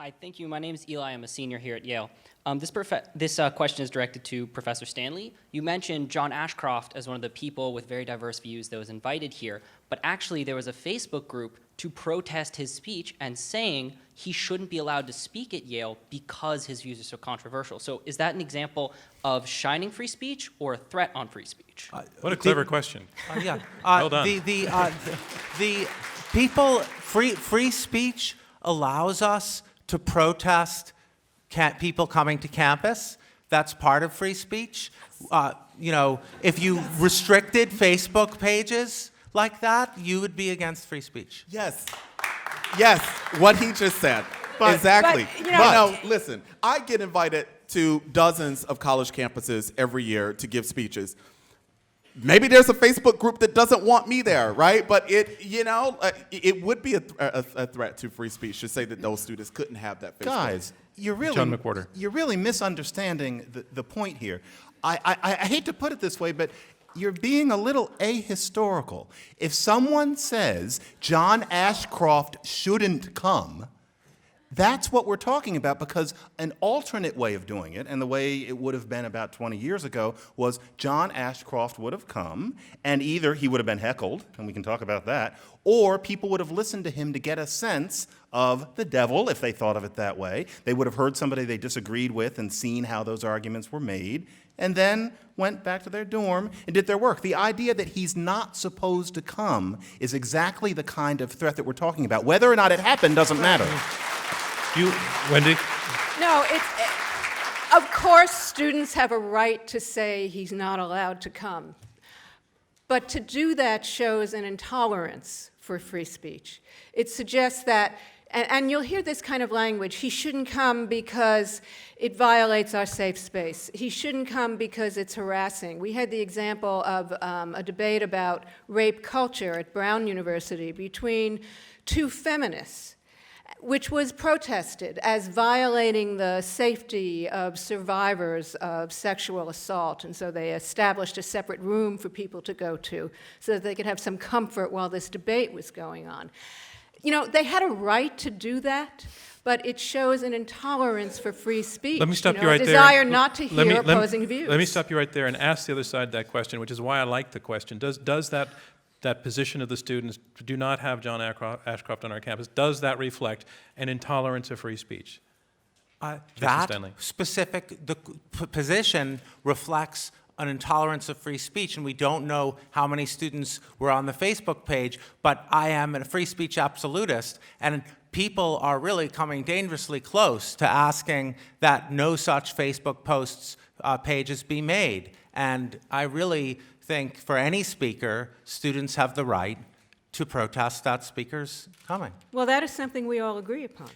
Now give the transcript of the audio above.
Hi, thank you. My name is Eli. I'm a senior here at Yale. This question is directed to Professor Stanley. You mentioned John Ashcroft as one of the people with very diverse views that was invited here, but actually there was a Facebook group to protest his speech and saying he shouldn't be allowed to speak at Yale because his views are so controversial. So is that an example of shining free speech or a threat on free speech? What a clever question. Yeah. Well done. The people, free speech allows us to protest people coming to campus. That's part of free speech. If you restricted Facebook pages like that, you would be against free speech. Yes, what he just said. Exactly. But, no, listen, I get invited to dozens of college campuses every year to give speeches. Maybe there's a Facebook group that doesn't want me there, right? But it would be a threat to free speech to say that those students couldn't have that Facebook. Guys, you're John McWhorter. really misunderstanding the point here. I hate to put it this way, but you're being a little ahistorical. If someone says John Ashcroft shouldn't come, that's what we're talking about, because an alternate way of doing it, and the way it would have been about 20 years ago, was John Ashcroft would have come, and either he would have been heckled, and we can talk about that, or people would have listened to him to get a sense of the devil, if they thought of it that way. They would have heard somebody they disagreed with and seen how those arguments were made, and then went back to their dorm and did their work. The idea that he's not supposed to come is exactly the kind of threat that we're talking about. Whether or not it happened doesn't matter. Wendy? No, of course students have a right to say he's not allowed to come. But to do that shows an intolerance for free speech. It suggests that, and you'll hear this kind of language, he shouldn't come because it violates our safe space. He shouldn't come because it's harassing. We had the example of a debate about rape culture at Brown University between two feminists, which was protested as violating the safety of survivors of sexual assault. And so they established a separate room for people to go to so that they could have some comfort while this debate was going on. They had a right to do that, but it shows an intolerance for free speech. Let me stop you right a there. desire not to hear opposing views. Let me stop you right there and ask the other side of that question, which is why I like the question. Does that position of the students do not have John Ashcroft on our campus, does that reflect an intolerance of free speech? That specific position reflects an intolerance of free speech, and we don't know how many students were on the Facebook page, but I am a free speech absolutist, and people are really coming dangerously close to asking that no such Facebook pages be made. And I really think for any speaker, students have the right to protest that speaker's coming. Well, that is something we all agree upon.